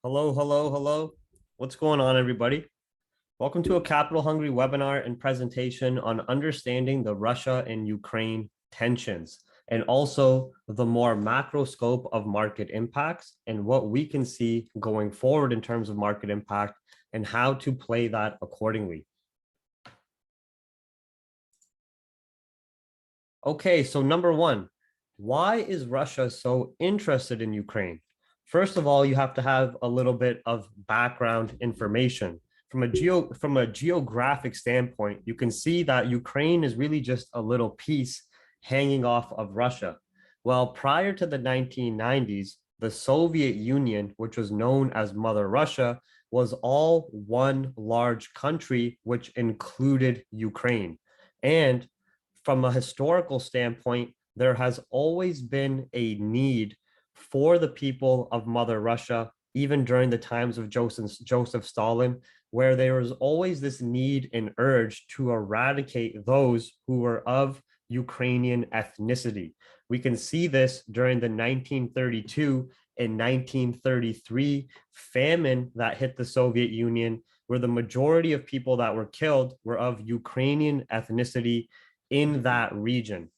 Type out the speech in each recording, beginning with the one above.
Hello, hello, hello. What's going on, everybody? Welcome to a Capital Hungry webinar and presentation on understanding the Russia and Ukraine tensions, and also the more macro scope of market impacts and what we can see going forward in terms of market impact and how to play that accordingly. Okay, so number one, why is Russia so interested in Ukraine? First of all, you have to have a little bit of background information. From a geographic standpoint, you can see that Ukraine is really just a little piece hanging off of Russia. Well, prior to the 1990s, the Soviet Union, which was known as Mother Russia, was all one large country, which included Ukraine. And from a historical standpoint, there has always been a need for the people of Mother Russia, even during the times of Joseph Stalin, where there was always this need and urge to eradicate those who were of Ukrainian ethnicity. We can see this during the 1932 and 1933 famine that hit the Soviet Union, where the majority of people that were killed were of Ukrainian ethnicity in that region.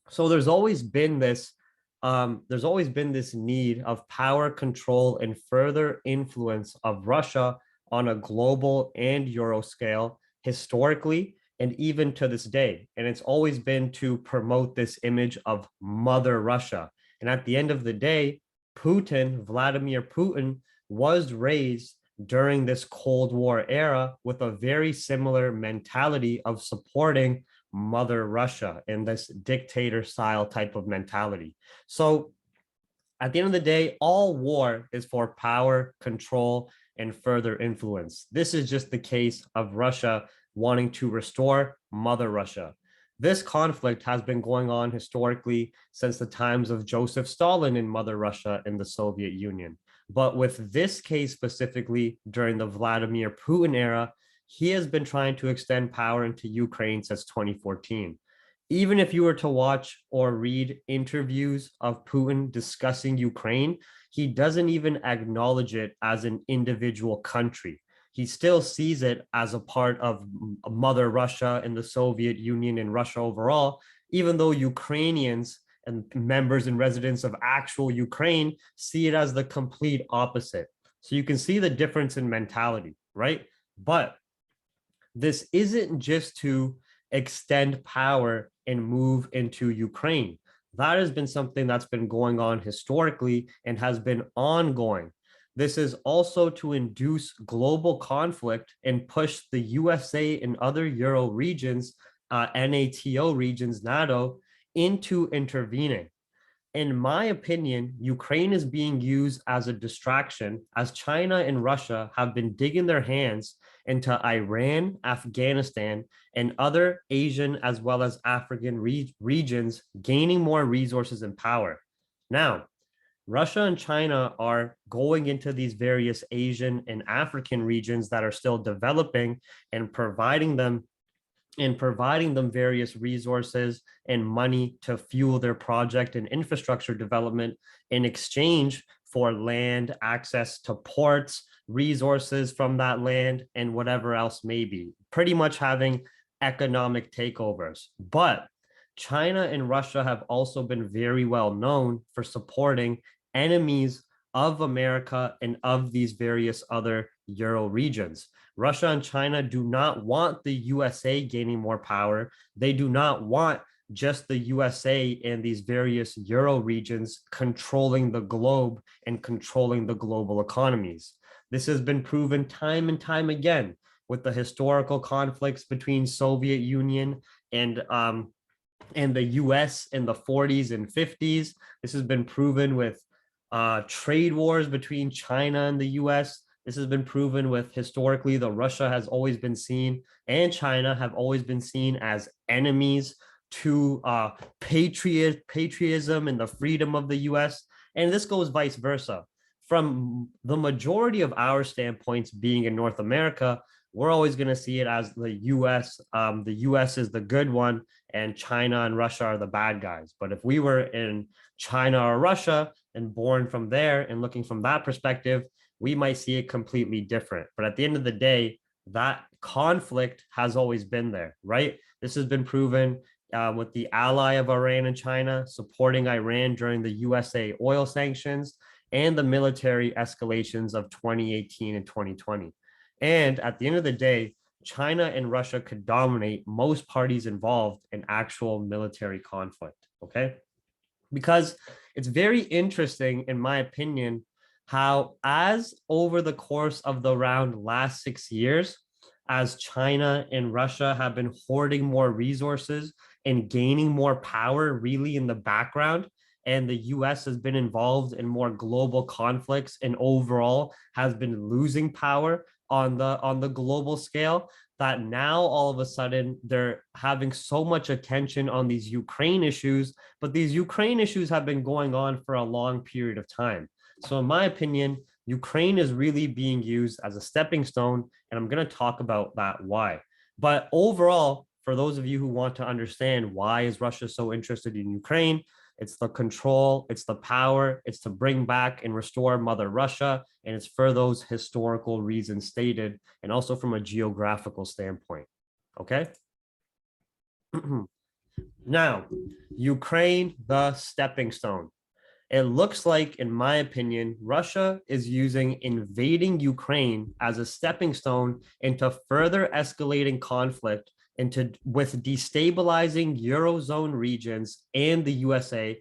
So there's always been this need of power control and further influence of Russia on a global and Euro scale historically and even to this day. And it's always been to promote this image of Mother Russia. And at the end of the day, Vladimir Putin, was raised during this Cold War era with a very similar mentality of supporting Mother Russia in this dictator style type of mentality. So at the end of the day, all war is for power, control, and further influence. This is just the case of Russia wanting to restore Mother Russia. This conflict has been going on historically since the times of Joseph Stalin in Mother Russia in the Soviet Union. But with this case specifically during the Vladimir Putin era, he has been trying to extend power into Ukraine since 2014. Even if you were to watch or read interviews of Putin discussing Ukraine, he doesn't even acknowledge it as an individual country. He still sees it as a part of Mother Russia and the Soviet Union and Russia overall, even though Ukrainians and members and residents of actual Ukraine see it as the complete opposite. So you can see the difference in mentality, right? But this isn't just to extend power and move into Ukraine. That has been something that's been going on historically and has been ongoing. This is also to induce global conflict and push the USA and other Euro regions, NATO regions, NATO, into intervening. In my opinion, Ukraine is being used as a distraction as China and Russia have been digging their hands into Iran, Afghanistan, and other Asian as well as African regions, gaining more resources and power. Now, Russia and China are going into these various Asian and African regions that are still developing and providing them various resources and money to fuel their project and infrastructure development in exchange for land, access to ports, resources from that land, and whatever else may be, pretty much having economic takeovers. But China and Russia have also been very well known for supporting enemies of America and of these various other Euro regions. Russia and China do not want the USA gaining more power. They do not want just the USA and these various Euro regions controlling the globe and controlling the global economies. This has been proven time and time again with the historical conflicts between Soviet Union and the US in the 40s and 50s. This has been proven with trade wars between China and the US. This has been proven with historically the Russia has always been seen and China have always been seen as enemies to patriotism and the freedom of the US. And this goes vice versa. From the majority of our standpoints being in North America, we're always going to see it as the US. The US is the good one and China and Russia are the bad guys. But if we were in China or Russia and born from there and looking from that perspective, we might see it completely different. But at the end of the day, that conflict has always been there, right? This has been proven with the ally of Iran and China supporting Iran during the USA oil sanctions and the military escalations of 2018 and 2020. And at the end of the day, China and Russia could dominate most parties involved in actual military conflict, okay? Because it's very interesting, in my opinion, how as over the course of the around last 6 years, as China and Russia have been hoarding more resources and gaining more power really in the background, and the US has been involved in more global conflicts and overall has been losing power on the global scale, that now all of a sudden they're having so much attention on these Ukraine issues, but these Ukraine issues have been going on for a long period of time. So in my opinion, Ukraine is really being used as a stepping stone, and I'm going to talk about that why. But overall, for those of you who want to understand why is Russia so interested in Ukraine, it's the control, it's the power, it's to bring back and restore Mother Russia, and it's for those historical reasons stated, and also from a geographical standpoint. Okay. Now, Ukraine, the stepping stone. It looks like, in my opinion, Russia is using invading Ukraine as a stepping stone into further escalating conflict with destabilizing Eurozone regions and the USA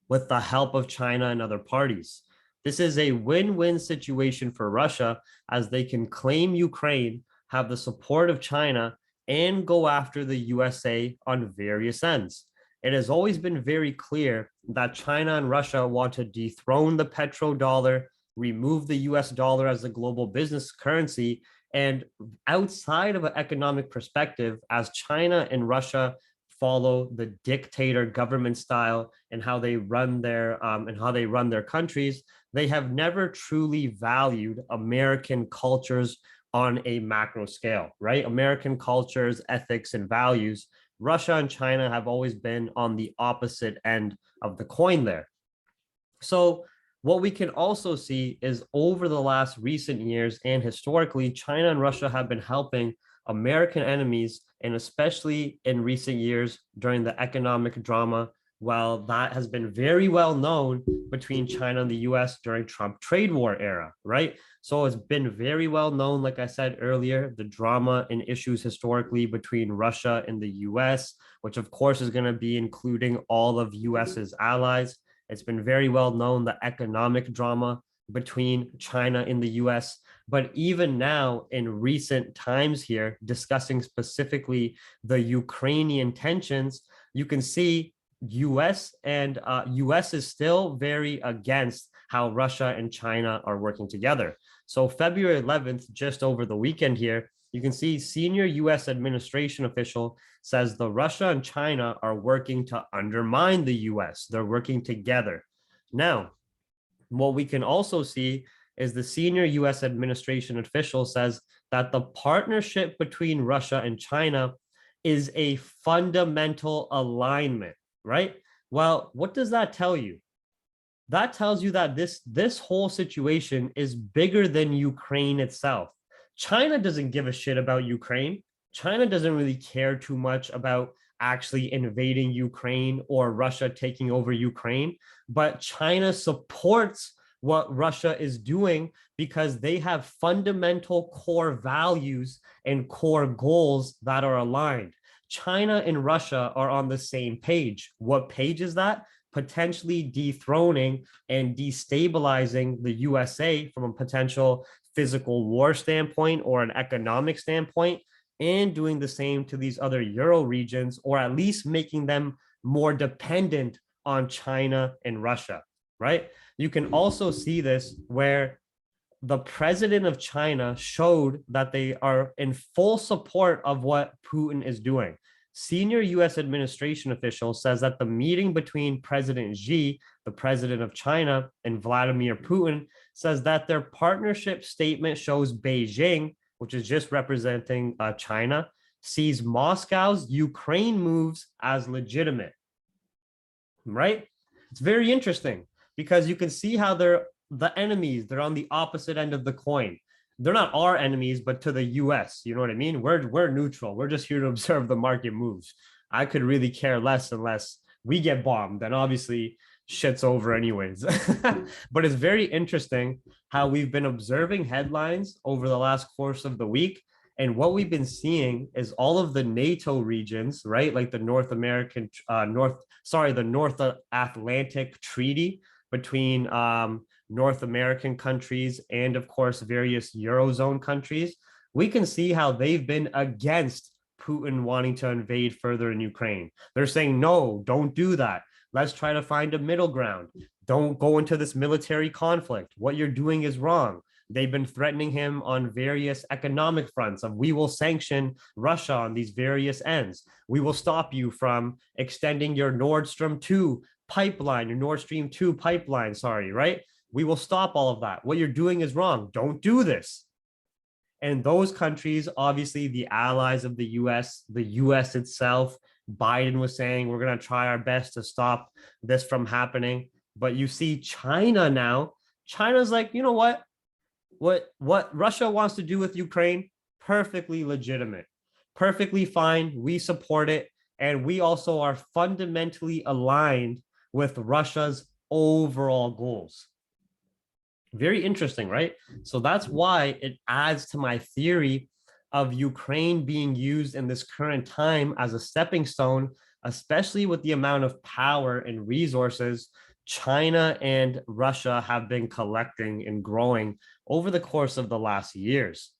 with the help of China and other parties. This is a win-win situation for Russia, as they can claim Ukraine, have the support of China, and go after the USA on various ends. It has always been very clear that China and Russia want to dethrone the petrodollar, remove the US dollar as a global business currency, and outside of an economic perspective, as China and Russia follow the dictator government style and how they run their countries, they have never truly valued American cultures on a macro scale, right? American cultures, ethics, and values. Russia and China have always been on the opposite end of the coin there. So what we can also see is over the last recent years and historically, China and Russia have been helping American enemies, and especially in recent years during the economic drama, while that has been very well known between China and the US during Trump trade war era, right? So it's been very well known, like I said earlier, the drama and issues historically between Russia and the US, which of course is going to be including all of US's allies. It's been very well known, the economic drama between China and the US. But even now, in recent times here, discussing specifically the Ukrainian tensions, you can see US is still very against how Russia and China are working together. So February 11th, just over the weekend here, you can see senior US administration official says the Russia and China are working to undermine the US. They're working together. Now, what we can also see is the senior US administration official says that the partnership between Russia and China is a fundamental alignment, right? Well, what does that tell you? That tells you that this whole situation is bigger than Ukraine itself. China doesn't give a shit about Ukraine. China doesn't really care too much about actually invading Ukraine or Russia taking over Ukraine, but China supports what Russia is doing because they have fundamental core values and core goals that are aligned. China and Russia are on the same page. What page is that? Potentially dethroning and destabilizing the USA from a potential physical war standpoint or an economic standpoint, and doing the same to these other Euro regions, or at least making them more dependent on China and Russia, right? You can also see this where the president of China showed that they are in full support of what Putin is doing. Senior US administration official says that the meeting between President Xi, the president of China, and Vladimir Putin says that their partnership statement shows Beijing, which is just representing China, sees Moscow's Ukraine moves as legitimate, right? It's very interesting because you can see how they're the enemies. They're on the opposite end of the coin. They're not our enemies, but to the US. You know what I mean? We're neutral. We're just here to observe the market moves. I could really care less unless we get bombed. Then obviously shit's over anyways. But it's very interesting how we've been observing headlines over the last course of the week. And what we've been seeing is all of the NATO regions, right? Like the the North Atlantic Treaty between North American countries and, of course, various Eurozone countries. We can see how they've been against Putin wanting to invade further in Ukraine. They're saying, no, don't do that. Let's try to find a middle ground. Don't go into this military conflict. What you're doing is wrong. They've been threatening him on various economic fronts of we will sanction Russia on these various ends. We will stop you from extending your Nord Stream 2 pipeline, your Nord Stream 2 pipeline, sorry, right? We will stop all of that. What you're doing is wrong. Don't do this. And those countries, obviously the allies of the US itself, Biden was saying, we're going to try our best to stop this from happening. But you see China now, China's like, you know what? What Russia wants to do with Ukraine, perfectly legitimate, perfectly fine. We support it. And we also are fundamentally aligned with Russia's overall goals. Very interesting, right? So that's why it adds to my theory of Ukraine being used in this current time as a stepping stone, especially with the amount of power and resources China and Russia have been collecting and growing over the course of the last years.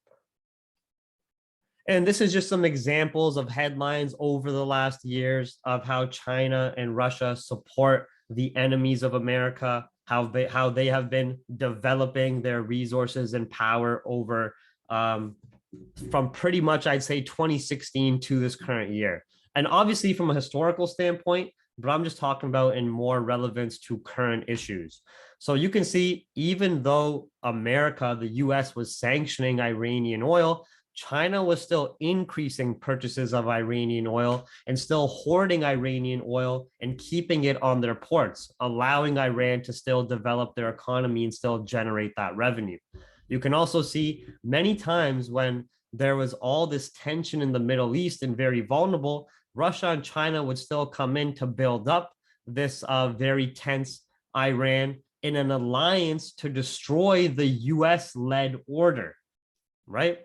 And this is just some examples of headlines over the last years of how China and Russia support the enemies of America, how they have been developing their resources and power over from pretty much, I'd say, 2016 to this current year. And obviously from a historical standpoint, but I'm just talking about in more relevance to current issues. So you can see, even though America, the US, was sanctioning Iranian oil, China was still increasing purchases of Iranian oil and still hoarding Iranian oil and keeping it on their ports, allowing Iran to still develop their economy and still generate that revenue. You can also see many times when there was all this tension in the Middle East and very vulnerable, Russia and China would still come in to build up this very tense Iran in an alliance to destroy the US-led order, right?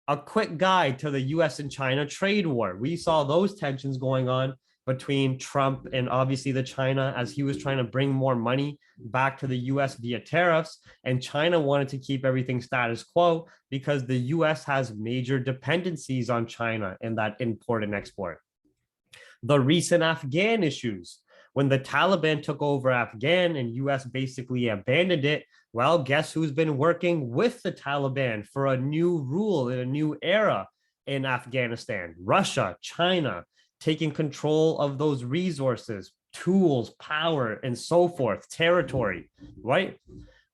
A quick guide to the US and China trade war. We saw those tensions going on between Trump and obviously the China as he was trying to bring more money back to the US via tariffs. And China wanted to keep everything status quo because the US has major dependencies on China in that import and export. The recent Afghan issues. When the Taliban took over Afghan and US basically abandoned it, well, guess who's been working with the Taliban for a new rule in a new era in Afghanistan? Russia, China, taking control of those resources, tools, power, and so forth, territory, right?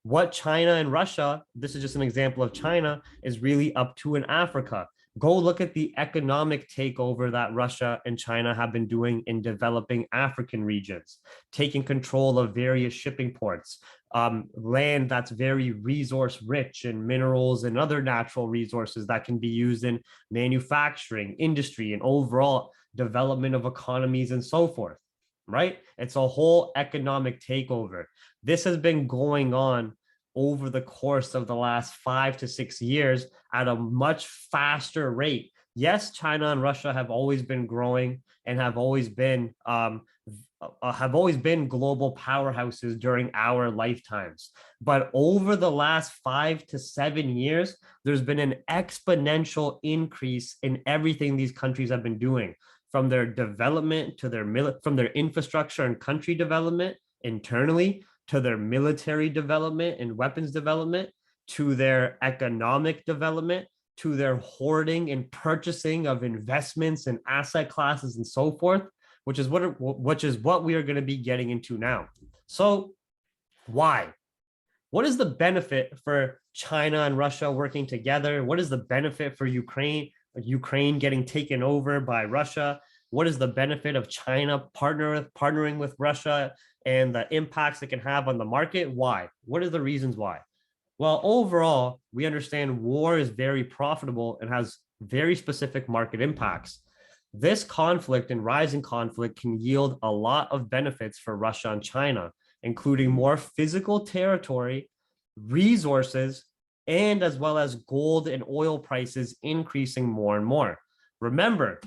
What China and Russia, this is just an example of China, is really up to in Africa. Go look at the economic takeover that Russia and China have been doing in developing African regions, taking control of various shipping ports, land that's very resource rich in minerals and other natural resources that can be used in manufacturing, industry, and overall development of economies and so forth, right? It's a whole economic takeover. This has been going on over the course of the last 5 to 6 years at a much faster rate. Yes, China and Russia have always been growing and have always been global powerhouses during our lifetimes. But over the last 5 to 7 years, there's been an exponential increase in everything these countries have been doing, from their development to from their infrastructure and country development internally, to their military development and weapons development, to their economic development, to their hoarding and purchasing of investments and asset classes and so forth, which is what we are going to be getting into now. So why? What is the benefit for China and Russia working together? What is the benefit for Ukraine getting taken over by Russia? What is the benefit of China partnering with Russia and the impacts it can have on the market. Why? What are the reasons why? Well, overall, we understand war is very profitable and has very specific market impacts. This conflict and rising conflict can yield a lot of benefits for Russia and China, including more physical territory, resources, and as well as gold and oil prices increasing more and more. Remember,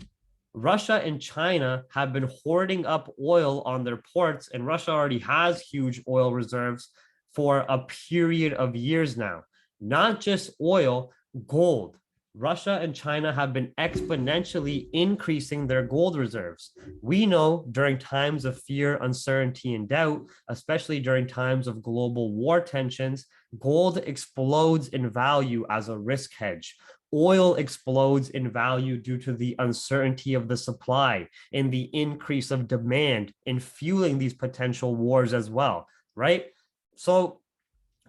Russia and China have been hoarding up oil on their ports, and Russia already has huge oil reserves for a period of years now. Not just oil, gold. Russia and China have been exponentially increasing their gold reserves. We know during times of fear, uncertainty, and doubt, especially during times of global war tensions, gold explodes in value as a risk hedge. Oil explodes in value due to the uncertainty of the supply and the increase of demand in fueling these potential wars as well, right? So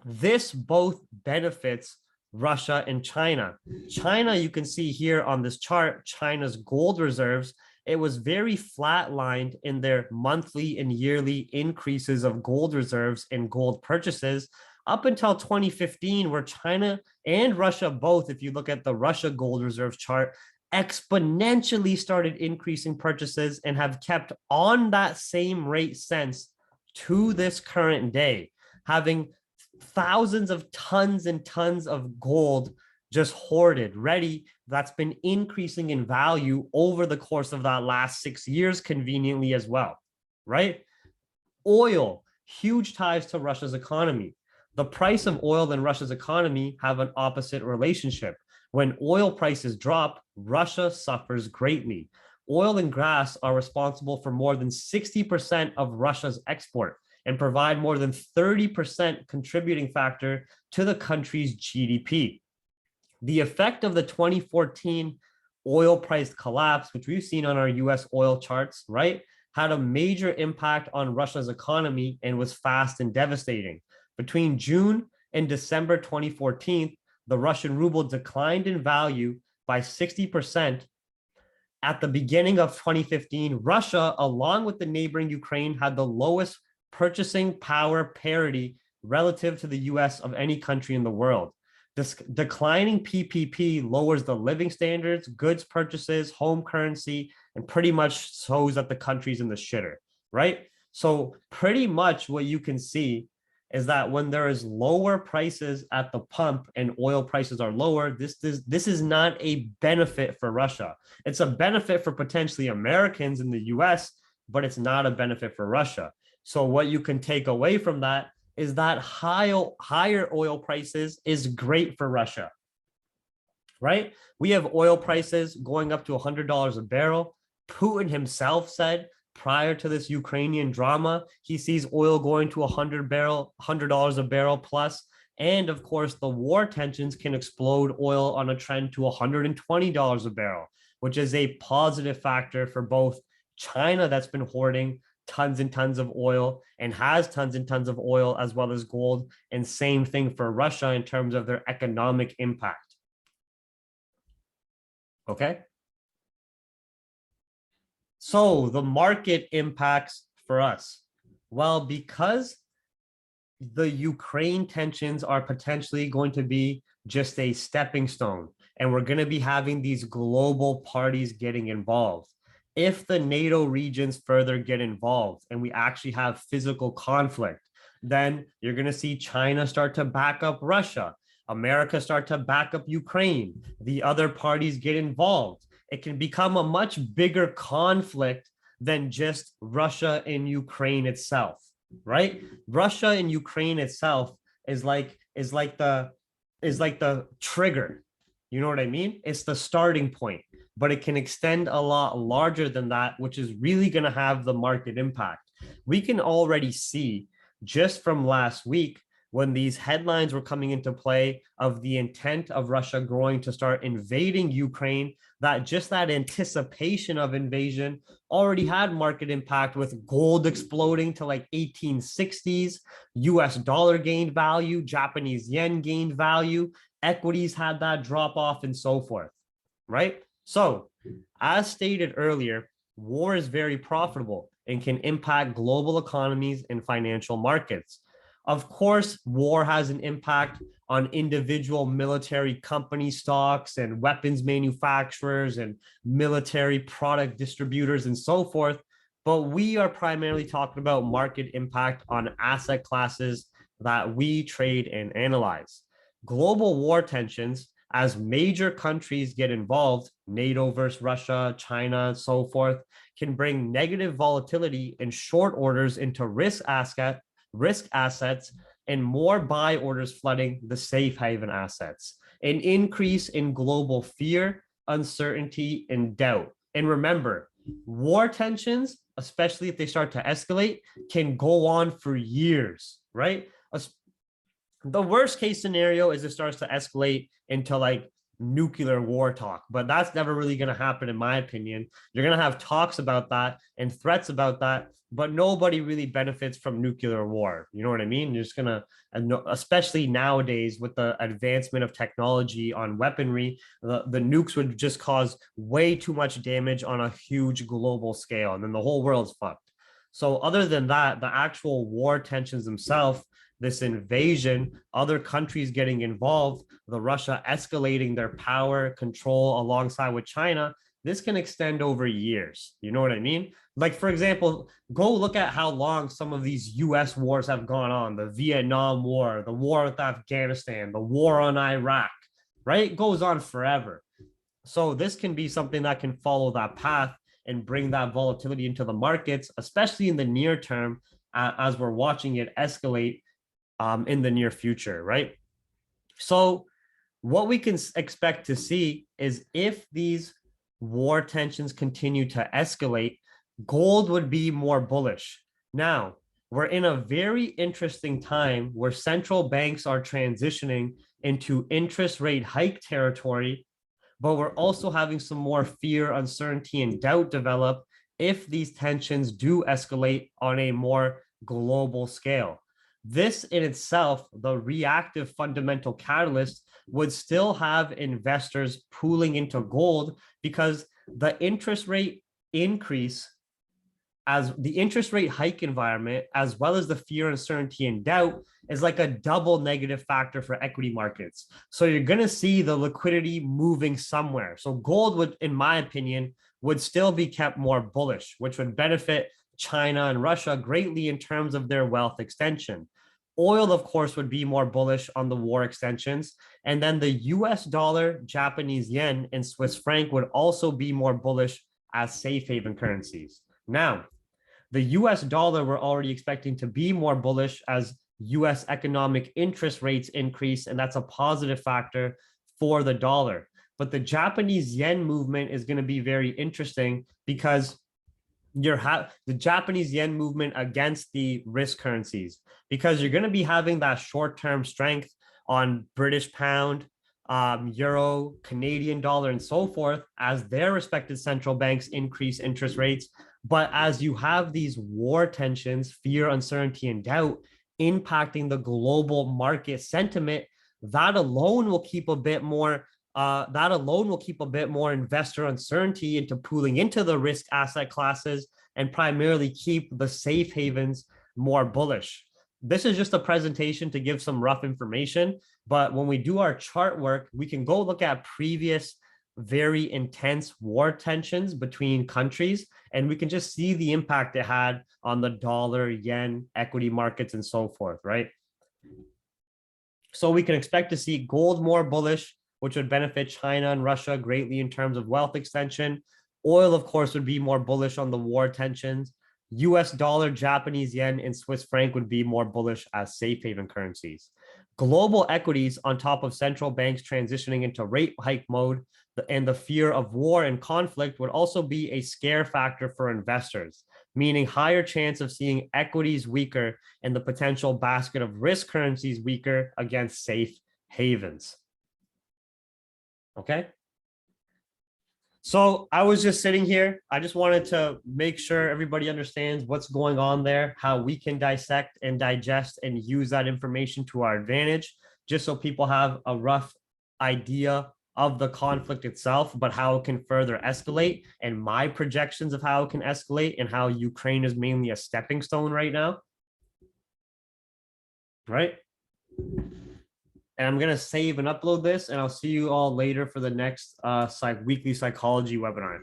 this both benefits Russia and China. China, you can see here on this chart, China's gold reserves, it was very flatlined in their monthly and yearly increases of gold reserves and gold purchases up until 2015, where China and Russia both, if you look at the Russia gold reserves chart, exponentially started increasing purchases and have kept on that same rate since to this current day, having thousands of tons and tons of gold just hoarded, ready, that's been increasing in value over the course of that last 6 years conveniently as well, right? Oil, huge ties to Russia's economy. The price of oil and Russia's economy have an opposite relationship. When oil prices drop, Russia suffers greatly. Oil and gas are responsible for more than 60% of Russia's export and provide more than 30% contributing factor to the country's GDP. The effect of the 2014 oil price collapse, which we've seen on our US oil charts, right, had a major impact on Russia's economy and was fast and devastating. Between June and December 2014, the Russian ruble declined in value by 60%. At the beginning of 2015, Russia, along with the neighboring Ukraine, had the lowest purchasing power parity relative to the US of any country in the world. This declining PPP lowers the living standards, goods purchases, home currency, and pretty much shows that the country's in the shitter, right? So pretty much what you can see is that when there is lower prices at the pump and oil prices are lower, this is not a benefit for Russia. It's a benefit for potentially Americans in the US, but it's not a benefit for Russia. So what you can take away from that is that higher oil prices is great for Russia, right? We have oil prices going up to $100 a barrel. Putin himself said prior to this Ukrainian drama, he sees oil going to $100 a barrel plus. And of course, the war tensions can explode oil on a trend to $120 a barrel, which is a positive factor for both China, that's been hoarding tons and tons of oil and has tons and tons of oil as well as gold, and same thing for Russia in terms of their economic impact. Okay. So the market impacts for us. Well, because the Ukraine tensions are potentially going to be just a stepping stone, and we're going to be having these global parties getting involved. If the NATO regions further get involved and we actually have physical conflict, then you're going to see China start to back up Russia, America start to back up Ukraine, the other parties get involved. It can become a much bigger conflict than just Russia and Ukraine itself, right? Russia and Ukraine itself is like the trigger. You know what I mean? It's the starting point, but it can extend a lot larger than that, which is really going to have the market impact. We can already see just from last week when these headlines were coming into play of the intent of Russia growing to start invading Ukraine, that just that anticipation of invasion already had market impact, with gold exploding to like 1860s, US dollar gained value, Japanese yen gained value, equities had that drop off, and so forth, right? So as stated earlier, war is very profitable. and can impact global economies and financial markets. Of course, war has an impact on individual military company stocks and weapons manufacturers and military product distributors and so forth. But we are primarily talking about market impact on asset classes that we trade and analyze. Global war tensions, as major countries get involved, NATO versus Russia, China, and so forth, can bring negative volatility and short orders into risk assets and more buy orders flooding the safe haven assets, an increase in global fear, uncertainty, and doubt. And remember, war tensions, especially if they start to escalate, can go on for years, right? The worst case scenario is it starts to escalate into like nuclear war talk, but that's never really going to happen, in my opinion. You're going to have talks about that and threats about that, but nobody really benefits from nuclear war. You know what I mean? You're just going to, especially nowadays with the advancement of technology on weaponry, the nukes would just cause way too much damage on a huge global scale, and then the whole world's fucked. So other than that, the actual war tensions themselves, this invasion, other countries getting involved, the Russia escalating their power control alongside with China, this can extend over years. You know what I mean? Like, for example, go look at how long some of these US wars have gone on, the Vietnam War, the war with Afghanistan, the war on Iraq, right? It goes on forever. So this can be something that can follow that path and bring that volatility into the markets, especially in the near term, as we're watching it escalate in the near future, right? So what we can expect to see is if these war tensions continue to escalate, gold would be more bullish. Now, we're in a very interesting time where central banks are transitioning into interest rate hike territory, but we're also having some more fear, uncertainty, and doubt develop if these tensions do escalate on a more global scale. This in itself, the reactive fundamental catalyst, would still have investors pooling into gold because the interest rate increase, as the interest rate hike environment, as well as the fear, uncertainty, and doubt, is like a double negative factor for equity markets. So you're going to see the liquidity moving somewhere. So gold would, in my opinion, would still be kept more bullish, which would benefit China and Russia greatly in terms of their wealth extension. Oil, of course, would be more bullish on the war extensions. And then the US dollar, Japanese yen, and Swiss franc would also be more bullish as safe haven currencies. Now, the US dollar, we're already expecting to be more bullish as US economic interest rates increase, and that's a positive factor for the dollar. But the Japanese yen movement is going to be very interesting because the Japanese yen movement against the risk currencies, because you're going to be having that short-term strength on British pound, euro, Canadian dollar, and so forth as their respective central banks increase interest rates. But as you have these war tensions, fear, uncertainty, and doubt impacting the global market sentiment, that alone will keep a bit more investor uncertainty into pooling into the risk asset classes and primarily keep the safe havens more bullish. This is just a presentation to give some rough information, but when we do our chart work, we can go look at previous very intense war tensions between countries, and we can just see the impact it had on the dollar, yen, equity markets, and so forth, right? So we can expect to see gold more bullish, which would benefit China and Russia greatly in terms of wealth extension. Oil, of course, would be more bullish on the war tensions. US dollar, Japanese yen, and Swiss franc would be more bullish as safe haven currencies. Global equities, on top of central banks transitioning into rate hike mode and the fear of war and conflict, would also be a scare factor for investors, meaning higher chance of seeing equities weaker and the potential basket of risk currencies weaker against safe havens. Okay. So I was just sitting here. I just wanted to make sure everybody understands what's going on there, how we can dissect and digest and use that information to our advantage, just so people have a rough idea of the conflict itself, but how it can further escalate, and my projections of how it can escalate, and how Ukraine is mainly a stepping stone right now. Right. And I'm going to save and upload this, and I'll see you all later for the next weekly psychology webinar.